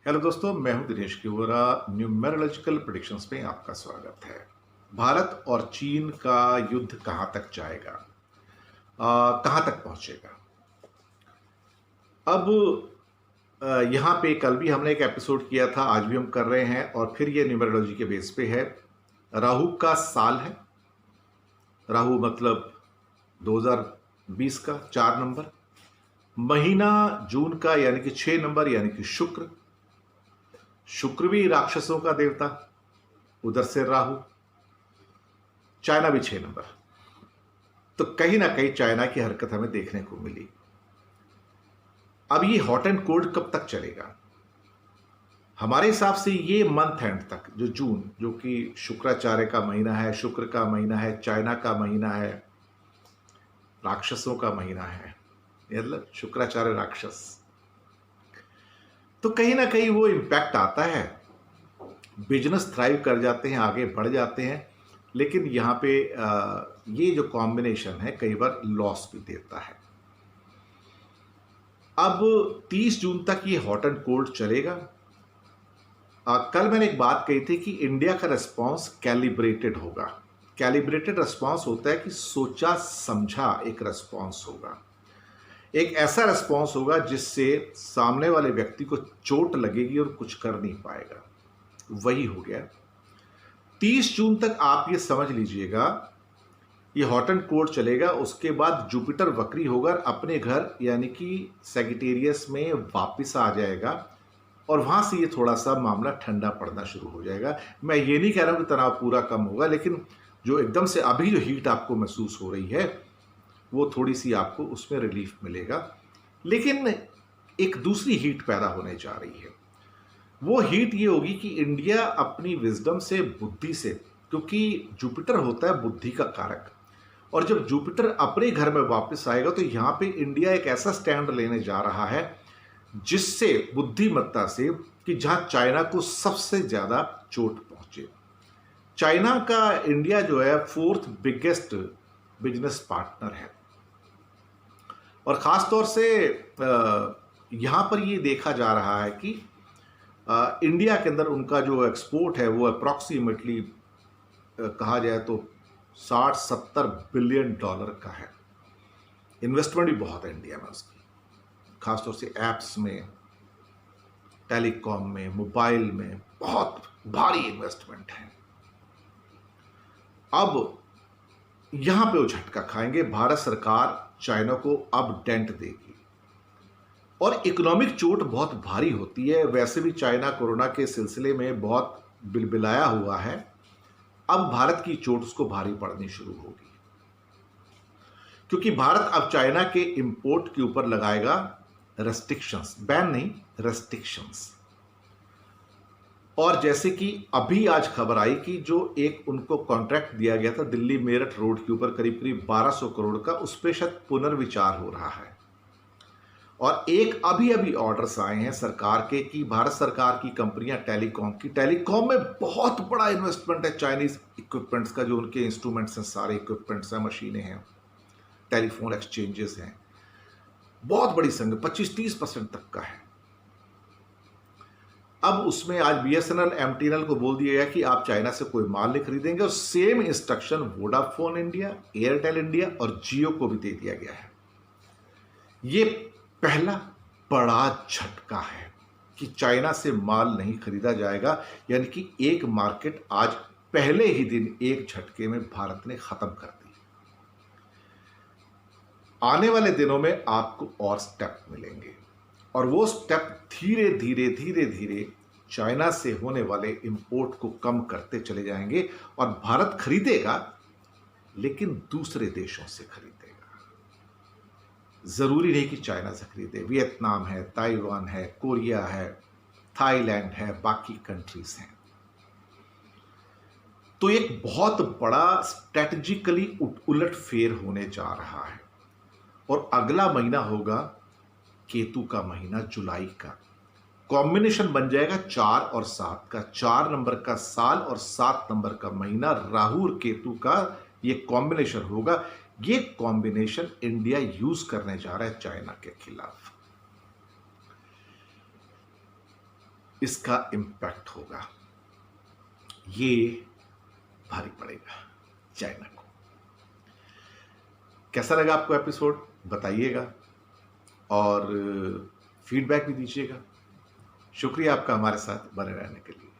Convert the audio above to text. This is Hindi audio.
हेलो दोस्तों, मैं हूं दिनेश किवरा। न्यूमेरोलॉजिकल प्रेडिक्शंस में आपका स्वागत है। भारत और चीन का युद्ध कहां तक जाएगा, कहां तक पहुंचेगा? अब यहाँ पे कल भी हमने एक एपिसोड किया था, आज भी हम कर रहे हैं और फिर ये न्यूमेरोलॉजी के बेस पे है। राहु का साल है। राहु मतलब 2020 का 4 नंबर, महीना जून का यानी कि 6 नंबर यानी कि शुक्र। शुक्र भी राक्षसों का देवता, उधर से राहु। चाइना भी 6 नंबर। तो कहीं ना कहीं चाइना की हरकत हमें देखने को मिली। अब ये हॉट एंड कोल्ड कब तक चलेगा? हमारे हिसाब से ये मंथ एंड तक, जो जून, जो कि शुक्राचार्य का महीना है, शुक्र का महीना है, चाइना का महीना है, राक्षसों का महीना है, मतलब शुक्राचार्य राक्षस, तो कहीं ना कहीं वो इम्पैक्ट आता है। बिजनेस थ्राइव कर जाते हैं, आगे बढ़ जाते हैं, लेकिन यहाँ पे ये जो कॉम्बिनेशन है कई बार लॉस भी देता है। अब 30 जून तक ये हॉट एंड कोल्ड चलेगा। कल मैंने एक बात कही थी कि इंडिया का रिस्पांस कैलिब्रेटेड होगा। कैलिब्रेटेड रिस्पांस होता है कि सोचा समझा एक रिस्पांस होगा, एक ऐसा रिस्पांस होगा जिससे सामने वाले व्यक्ति को चोट लगेगी और कुछ कर नहीं पाएगा। वही हो गया। 30 जून तक आप ये समझ लीजिएगा, ये हॉट एंड कोल्ड चलेगा। उसके बाद जुपिटर वक्री होकर अपने घर यानी कि सैगिटेरियस में वापस आ जाएगा और वहां से ये थोड़ा सा मामला ठंडा पड़ना शुरू हो जाएगा। मैं ये नहीं कह रहा हूं कि तनाव पूरा कम होगा, लेकिन जो एकदम से अभी जो हीट आपको महसूस हो रही है वो थोड़ी सी आपको उसमें रिलीफ मिलेगा। लेकिन एक दूसरी हीट पैदा होने जा रही है। वो हीट ये होगी कि इंडिया अपनी विजडम से, बुद्धि से, क्योंकि जुपिटर होता है बुद्धि का कारक, और जब जुपिटर अपने घर में वापस आएगा तो यहां पे इंडिया एक ऐसा स्टैंड लेने जा रहा है जिससे बुद्धिमत्ता से, कि जहां चाइना को सबसे ज्यादा चोट पहुंचे। चाइना का इंडिया जो है 4th बिगेस्ट बिजनेस पार्टनर है, और ख़ास तौर से यहाँ पर ये देखा जा रहा है कि इंडिया के अंदर उनका जो एक्सपोर्ट है वो अप्रॉक्सीमेटली कहा जाए तो 60-70 बिलियन डॉलर का है। इन्वेस्टमेंट भी बहुत है इंडिया में उसकी, खासतौर से एप्स में, टेलीकॉम में, मोबाइल में बहुत भारी इन्वेस्टमेंट है। अब यहां पे वो झटका खाएंगे। भारत सरकार चाइना को अब डेंट देगी और इकोनॉमिक चोट बहुत भारी होती है। वैसे भी चाइना कोरोना के सिलसिले में बहुत बिलबिलाया हुआ है। अब भारत की चोट उसको भारी पड़नी शुरू होगी, क्योंकि भारत अब चाइना के इंपोर्ट के ऊपर लगाएगा रेस्ट्रिक्शंस, बैन नहीं, रेस्ट्रिक्शंस। और जैसे कि अभी आज खबर आई कि जो एक उनको कॉन्ट्रैक्ट दिया गया था दिल्ली मेरठ रोड के ऊपर करीब करीब 1200 करोड़ का, उस पर शायद पुनर्विचार हो रहा है। और एक अभी अभी ऑर्डर्स आए हैं सरकार के कि भारत सरकार की कंपनियां टेलीकॉम में बहुत बड़ा इन्वेस्टमेंट है चाइनीज इक्विपमेंट्स का, जो उनके इंस्ट्रूमेंट्स हैं, सारे इक्विपमेंट्स हैं, मशीनें हैं, टेलीफोन एक्सचेंजेस हैं, बहुत बड़ी संख्या 25-30% तक का है। अब उसमें आज बीएसएनएल एमटीएनएल को बोल दिया गया कि आप चाइना से कोई माल नहीं खरीदेंगे, और same instruction Vodafone India, Airtel India और जियो को भी दे दिया गया है। ये पहला बड़ा झटका है कि चाइना से माल नहीं खरीदा जाएगा, यानी कि एक मार्केट आज पहले ही दिन एक झटके में भारत ने खत्म कर दी। आने वाले दिनों में आपको और स्टेप मिलेंगे, और वो स्टेप धीरे धीरे धीरे धीरे चाइना से होने वाले इंपोर्ट को कम करते चले जाएंगे, और भारत खरीदेगा लेकिन दूसरे देशों से खरीदेगा। जरूरी नहीं कि चाइना से खरीदे, वियतनाम है, ताइवान है, कोरिया है, थाईलैंड है, बाकी कंट्रीज हैं। तो एक बहुत बड़ा स्ट्रेटजिकली उलट फेर होने जा रहा है, और अगला महीना होगा केतु का महीना, जुलाई का। कॉम्बिनेशन बन जाएगा 4 और 7 का, 4 नंबर का साल और 7 नंबर का महीना, राहु और केतु का ये कॉम्बिनेशन होगा। ये कॉम्बिनेशन इंडिया यूज करने जा रहा है चाइना के खिलाफ। इसका इम्पैक्ट होगा, ये भारी पड़ेगा चाइना को। कैसा लगा आपको एपिसोड बताइएगा और फीडबैक भी दीजिएगा। शुक्रिया आपका हमारे साथ बने रहने के लिए।